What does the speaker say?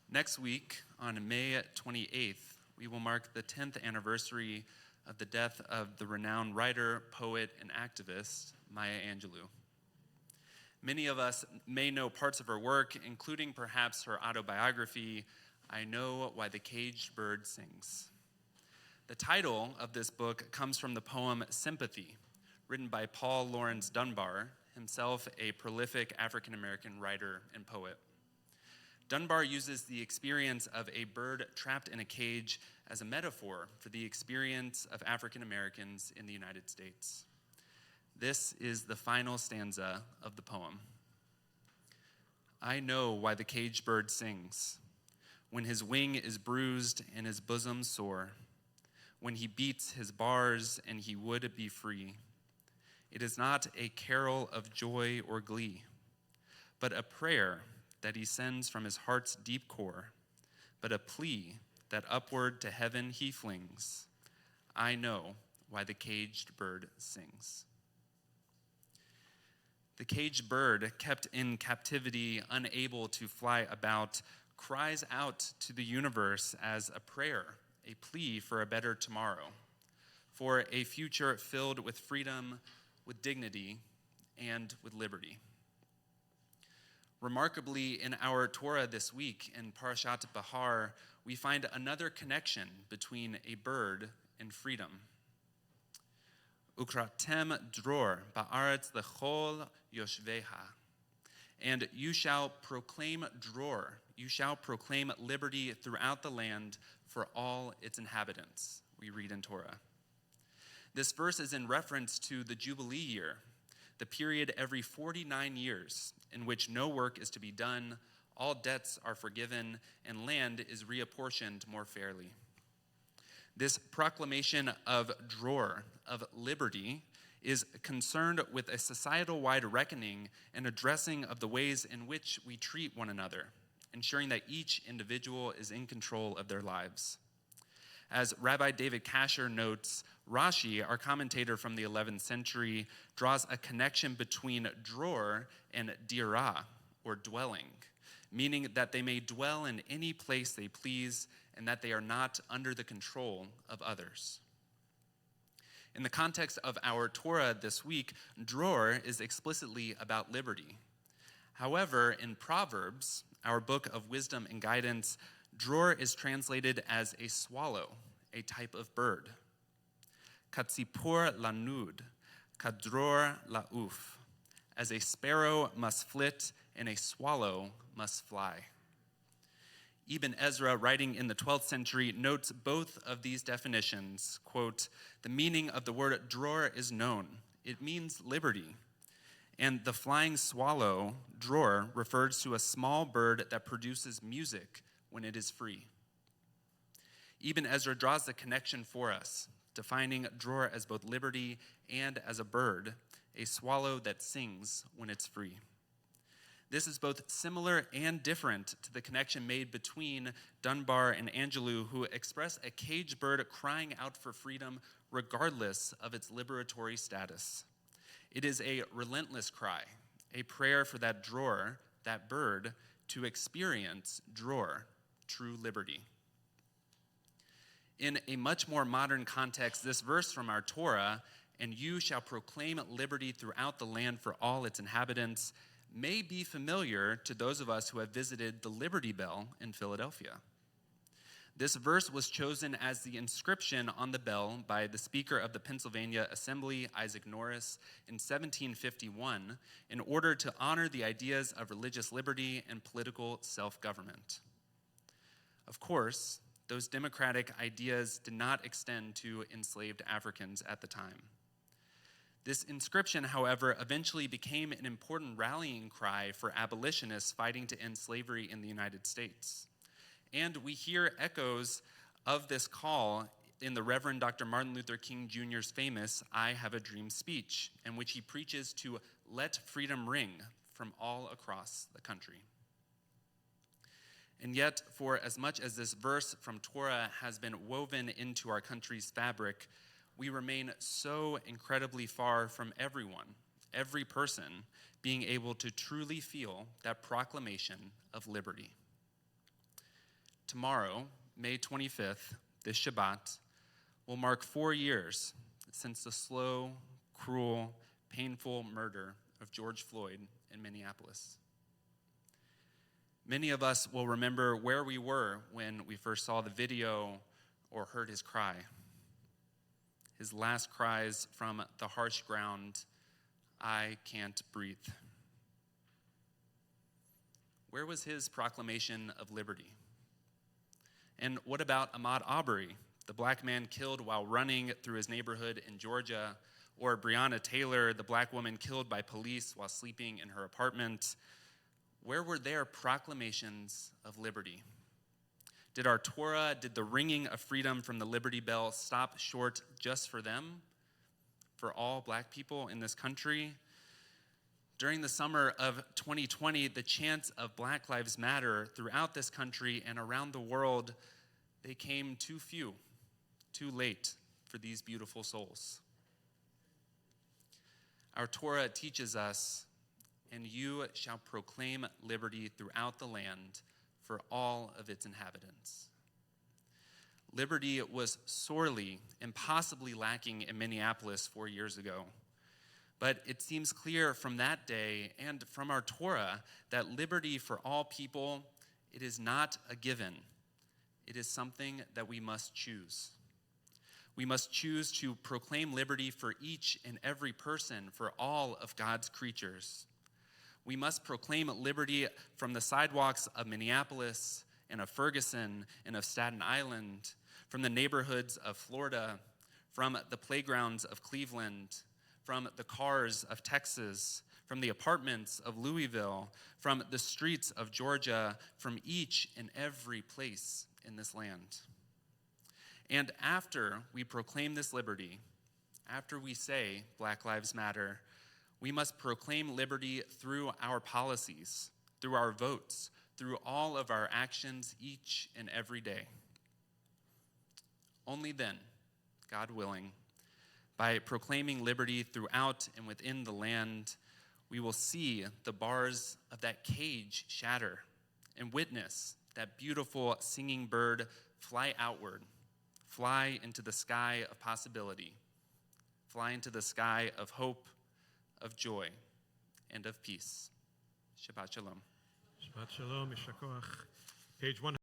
Next week, on May 28th, we will mark the 10th anniversary of the death of the renowned writer, poet, and activist, Maya Angelou. Many of us may know parts of her work, including perhaps her autobiography, I Know Why the Caged Bird Sings. The title of this book comes from the poem Sympathy, written by Paul Laurence Dunbar, himself a prolific African-American writer and poet. Dunbar uses the experience of a bird trapped in a cage as a metaphor for the experience of African Americans in the United States. This is the final stanza of the poem. I know why the caged bird sings, when his wing is bruised and his bosom sore, when he beats his bars and he would be free. It is not a carol of joy or glee, but a prayer that he sends from his heart's deep core, but a plea that upward to heaven he flings. I know why the caged bird sings. The caged bird, kept in captivity, unable to fly about, cries out to the universe as a prayer, a plea for a better tomorrow, for a future filled with freedom, with dignity, and with liberty. Remarkably, in our Torah this week, in Parashat Bahar, we find another connection between a bird and freedom. Ukratem dror ba'aretz lechol yoshveha. And you shall proclaim dror, you shall proclaim liberty throughout the land for all its inhabitants, we read in Torah. This verse is in reference to the Jubilee year, the period every 49 years in which no work is to be done, all debts are forgiven, and land is reapportioned more fairly. This proclamation of dror, of liberty, is concerned with a societal-wide reckoning and addressing of the ways in which we treat one another, ensuring that each individual is in control of their lives. As Rabbi David Kasher notes, Rashi, our commentator from the 11th century, draws a connection between dror and dirah, or dwelling, meaning that they may dwell in any place they please and that they are not under the control of others. In the context of our Torah this week, dror is explicitly about liberty. However, in Proverbs, our book of wisdom and guidance, dror is translated as a swallow, a type of bird. Katzipor lanud, kadror lauf. As a sparrow must flit and a swallow must fly. Ibn Ezra, writing in the 12th century, notes both of these definitions. Quote, the meaning of the word dror is known. It means liberty. And the flying swallow, dror, refers to a small bird that produces music when it is free. Ibn Ezra draws the connection for us, defining dror as both liberty and as a bird, a swallow that sings when it's free. This is both similar and different to the connection made between Dunbar and Angelou, who express a caged bird crying out for freedom regardless of its liberatory status. It is a relentless cry, a prayer for that dror, that bird, to experience dror, true liberty. In a much more modern context, this verse from our Torah, and you shall proclaim liberty throughout the land for all its inhabitants, may be familiar to those of us who have visited the Liberty Bell in Philadelphia. This verse was chosen as the inscription on the bell by the Speaker of the Pennsylvania Assembly, Isaac Norris, in 1751, in order to honor the ideas of religious liberty and political self-government. Of course, those democratic ideas did not extend to enslaved Africans at the time. This inscription, however, eventually became an important rallying cry for abolitionists fighting to end slavery in the United States. And we hear echoes of this call in the Reverend Dr. Martin Luther King Jr.'s famous I Have a Dream speech, in which he preaches to let freedom ring from all across the country. And yet, for as much as this verse from Torah has been woven into our country's fabric, we remain so incredibly far from everyone, every person, being able to truly feel that proclamation of liberty. tomorrow, May 25th, this Shabbat, will mark 4 years since the slow, cruel, painful murder of George Floyd in Minneapolis. Many of us will remember where we were when we first saw the video or heard his cry. His last cries from the harsh ground, "I can't breathe." Where was his proclamation of liberty? And what about Ahmaud Arbery, the black man killed while running through his neighborhood in Georgia, or Breonna Taylor, the black woman killed by police while sleeping in her apartment? Where were their proclamations of liberty? Did our Torah, did the ringing of freedom from the Liberty Bell stop short just for them, for all black people in this country? During the summer of 2020, the chants of Black Lives Matter throughout this country and around the world, they came too few, too late for these beautiful souls. Our Torah teaches us, "And you shall proclaim liberty throughout the land for all of its inhabitants." Liberty was sorely, impossibly lacking in Minneapolis 4 years ago. But it seems clear from that day and from our Torah that liberty for all people, it is not a given. It is something that we must choose. We must choose to proclaim liberty for each and every person, for all of God's creatures. We must proclaim liberty from the sidewalks of Minneapolis and of Ferguson and of Staten Island, from the neighborhoods of Florida, from the playgrounds of Cleveland, from the cars of Texas, from the apartments of Louisville, from the streets of Georgia, from each and every place in this land. And after we proclaim this liberty, after we say Black Lives Matter, we must proclaim liberty through our policies, through our votes, through all of our actions each and every day. Only then, God willing, by proclaiming liberty throughout and within the land, we will see the bars of that cage shatter and witness that beautiful singing bird fly outward, fly into the sky of possibility, fly into the sky of hope, of joy, and of peace. Shabbat Shalom. Shabbat Shalom, Yishar Koach. Page 100.